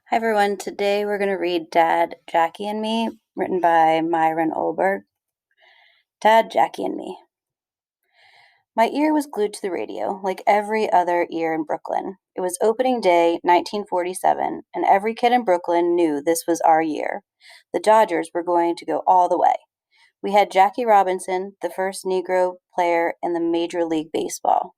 Hi everyone, today we're going to read Dad, Jackie and Me, written by Myron Olberg. Dad, Jackie and Me. My ear was glued to the radio, like every other ear in Brooklyn. It was opening day, 1947, and every kid in Brooklyn knew this was our year. The Dodgers were going to go all the way. We had Jackie Robinson, the first Negro player in the Major League Baseball.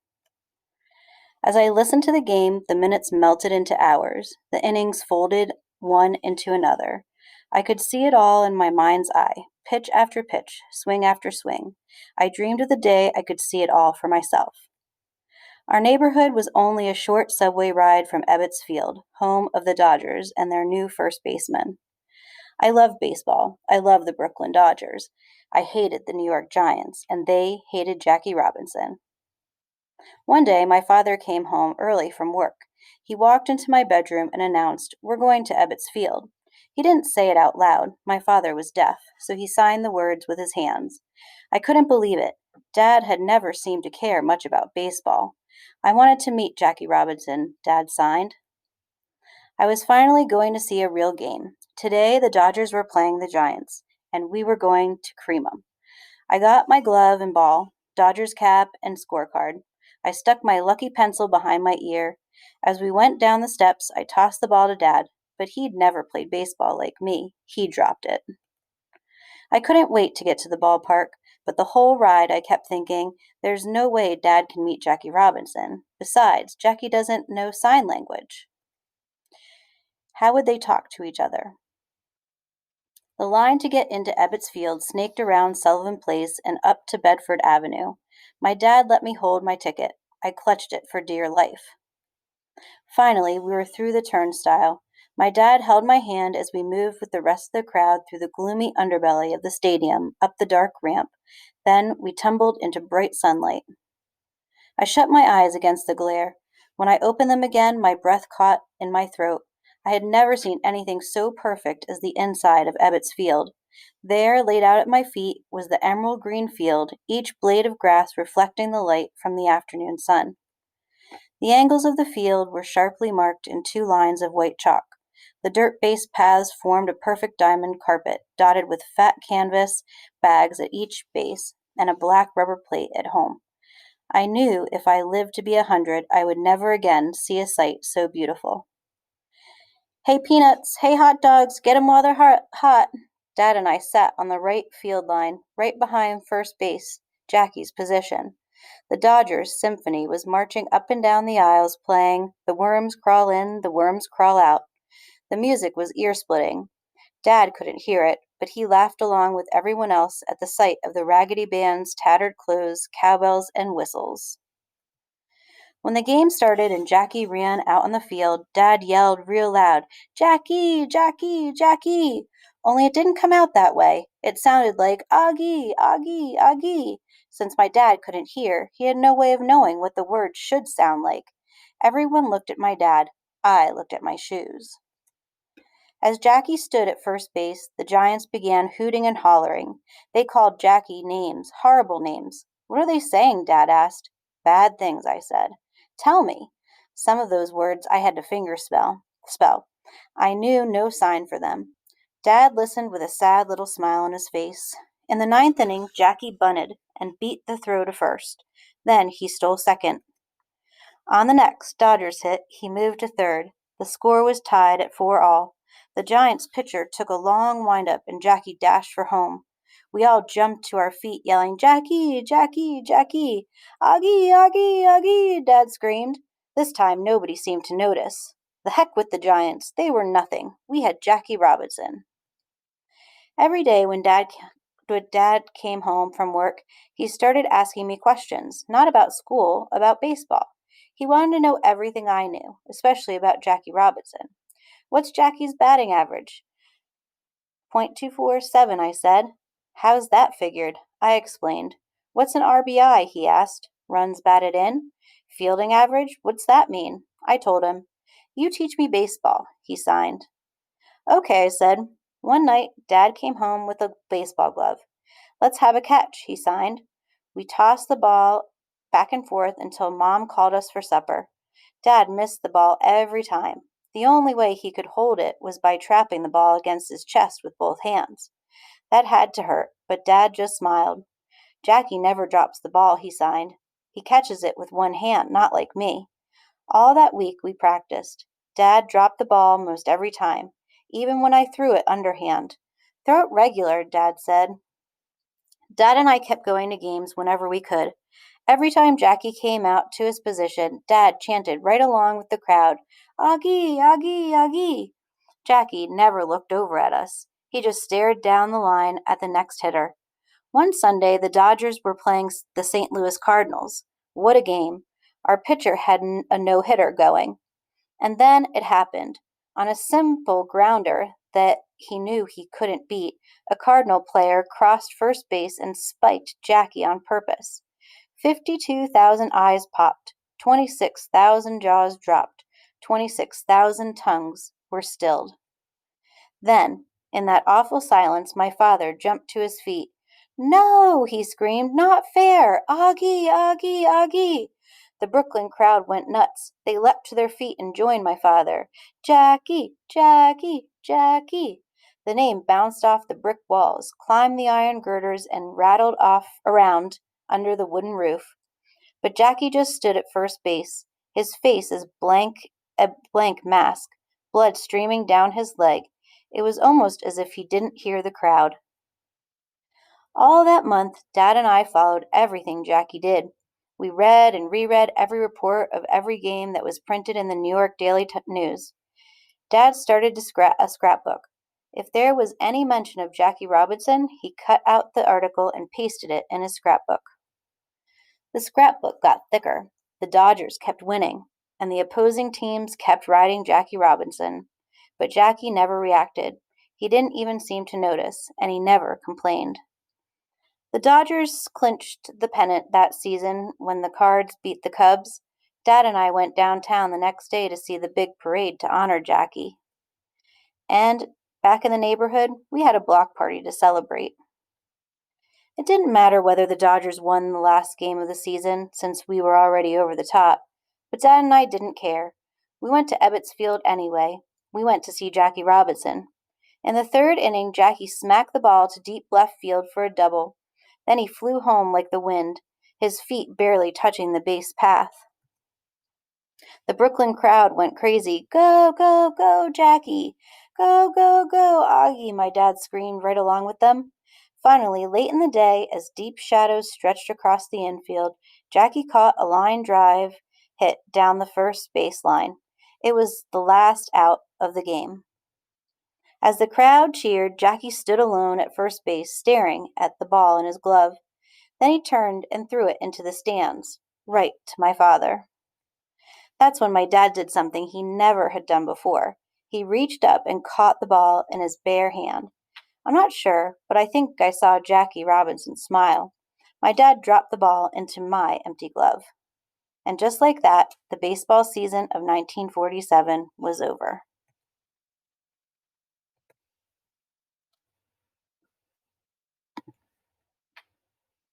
As I listened to the game, the minutes melted into hours. The innings folded one into another. I could see it all in my mind's eye, pitch after pitch, swing after swing. I dreamed of the day I could see it all for myself. Our neighborhood was only a short subway ride from Ebbets Field, home of the Dodgers and their new first baseman. I love baseball. I love the Brooklyn Dodgers. I hated the New York Giants, and they hated Jackie Robinson. One day my father came home early from work. He walked into my bedroom and announced, "We're going to Ebbets Field." He didn't say it out loud. My father was deaf, so he signed the words with his hands. I couldn't believe it. Dad had never seemed to care much about baseball. "I wanted to meet Jackie Robinson," Dad signed. I was finally going to see a real game. Today the Dodgers were playing the Giants, and we were going to cream 'em. I got my glove and ball, Dodgers cap, and scorecard. I stuck my lucky pencil behind my ear. As we went down the steps, I tossed the ball to Dad, but he'd never played baseball like me. He dropped it. I couldn't wait to get to the ballpark, but the whole ride I kept thinking, there's no way Dad can meet Jackie Robinson. Besides, Jackie doesn't know sign language. How would they talk to each other? The line to get into Ebbets Field snaked around Sullivan Place and up to Bedford Avenue. My dad let me hold my ticket. I clutched it for dear life. Finally, we were through the turnstile. My dad held my hand as we moved with the rest of the crowd through the gloomy underbelly of the stadium, up the dark ramp. Then we tumbled into bright sunlight. I shut my eyes against the glare. When I opened them again, my breath caught in my throat. I had never seen anything so perfect as the inside of Ebbets Field. There, laid out at my feet, was the emerald green field, each blade of grass reflecting the light from the afternoon sun. The angles of the field were sharply marked in two lines of white chalk. The dirt-based paths formed a perfect diamond carpet, dotted with fat canvas bags at each base and a black rubber plate at home. I knew if I lived to be 100, I would never again see a sight so beautiful. "Hey, peanuts! Hey, hot dogs! Get 'em while they're hot!" Dad and I sat on the right field line, right behind first base, Jackie's position. The Dodgers symphony was marching up and down the aisles playing "The Worms Crawl In, the Worms Crawl Out." The music was ear-splitting. Dad couldn't hear it, but he laughed along with everyone else at the sight of the Raggedy Band's tattered clothes, cowbells, and whistles. When the game started and Jackie ran out on the field, Dad yelled real loud, "Jackie! Jackie! Jackie!" Only it didn't come out that way. It sounded like "Augie! Augie! Augie!" Since my dad couldn't hear, he had no way of knowing what the words should sound like. Everyone looked at my dad. I looked at my shoes. As Jackie stood at first base, the Giants began hooting and hollering. They called Jackie names, horrible names. "What are they saying?" Dad asked. "Bad things," I said. "Tell me." Some of those words I had to spell. I knew no sign for them. Dad listened with a sad little smile on his face. In the ninth inning, Jackie bunted and beat the throw to first. Then he stole second. On the next Dodgers hit, he moved to third. The score was tied at 4-all. The Giants' pitcher took a long windup and Jackie dashed for home. We all jumped to our feet yelling, "Jackie! Jackie! Jackie! Augie! Augie! Augie!" Dad screamed. This time nobody seemed to notice. The heck with the Giants. They were nothing. We had Jackie Robinson. Every day when Dad came home from work, he started asking me questions, not about school, about baseball. He wanted to know everything I knew, especially about Jackie Robinson. "What's Jackie's batting average?" .247, I said. "How's that figured?" I explained. "What's an RBI?" he asked. "Runs batted in." "Fielding average? What's that mean?" I told him. "You teach me baseball," he signed. "Okay," I said. One night, Dad came home with a baseball glove. "Let's have a catch," he signed. We tossed the ball back and forth until Mom called us for supper. Dad missed the ball every time. The only way he could hold it was by trapping the ball against his chest with both hands. That had to hurt, but Dad just smiled. Jackie never drops the ball, he signed. He catches it with one hand, not like me. All that week we practiced. Dad dropped the ball most every time, even when I threw it underhand. Throw it regular, Dad said. Dad and I kept going to games whenever we could. Every time Jackie came out to his position, Dad chanted right along with the crowd, Augie, Augie, Augie. Jackie never looked over at us. He just stared down the line at the next hitter. One Sunday, the Dodgers were playing the St. Louis Cardinals. What a game. Our pitcher had a no-hitter going. And then it happened. On a simple grounder that he knew he couldn't beat, a Cardinal player crossed first base and spiked Jackie on purpose. 52,000 eyes popped, 26,000 jaws dropped, 26,000 tongues were stilled. Then, in that awful silence, my father jumped to his feet. No, he screamed, not fair! Augie, Augie, Augie! The Brooklyn crowd went nuts. They leapt to their feet and joined my father. Jackie, Jackie, Jackie! The name bounced off the brick walls, climbed the iron girders, and rattled off around under the wooden roof. But Jackie just stood at first base, his face as a blank mask, blood streaming down his leg. It was almost as if he didn't hear the crowd. All that month, Dad and I followed everything Jackie did. We read and reread every report of every game that was printed in the New York Daily News. Dad started a scrapbook. If there was any mention of Jackie Robinson, he cut out the article and pasted it in his scrapbook. The scrapbook got thicker. The Dodgers kept winning, and the opposing teams kept riding Jackie Robinson. But Jackie never reacted. He didn't even seem to notice, and he never complained. The Dodgers clinched the pennant that season when the Cards beat the Cubs. Dad and I went downtown the next day to see the big parade to honor Jackie. And back in the neighborhood, we had a block party to celebrate. It didn't matter whether the Dodgers won the last game of the season, since we were already over the top, but Dad and I didn't care. We went to Ebbets Field anyway. We went to see Jackie Robinson. In the third inning, Jackie smacked the ball to deep left field for a double. Then he flew home like the wind, his feet barely touching the base path. The Brooklyn crowd went crazy. Go, go, go, Jackie! Go, go, go, Augie! My dad screamed right along with them. Finally, late in the day, as deep shadows stretched across the infield, Jackie caught a line drive hit down the first baseline. It was the last out of the game. As the crowd cheered, Jackie stood alone at first base, staring at the ball in his glove. Then he turned and threw it into the stands, right to my father. That's when my dad did something he never had done before. He reached up and caught the ball in his bare hand. I'm not sure, but I think I saw Jackie Robinson smile. My dad dropped the ball into my empty glove. And just like that, the baseball season of 1947 was over.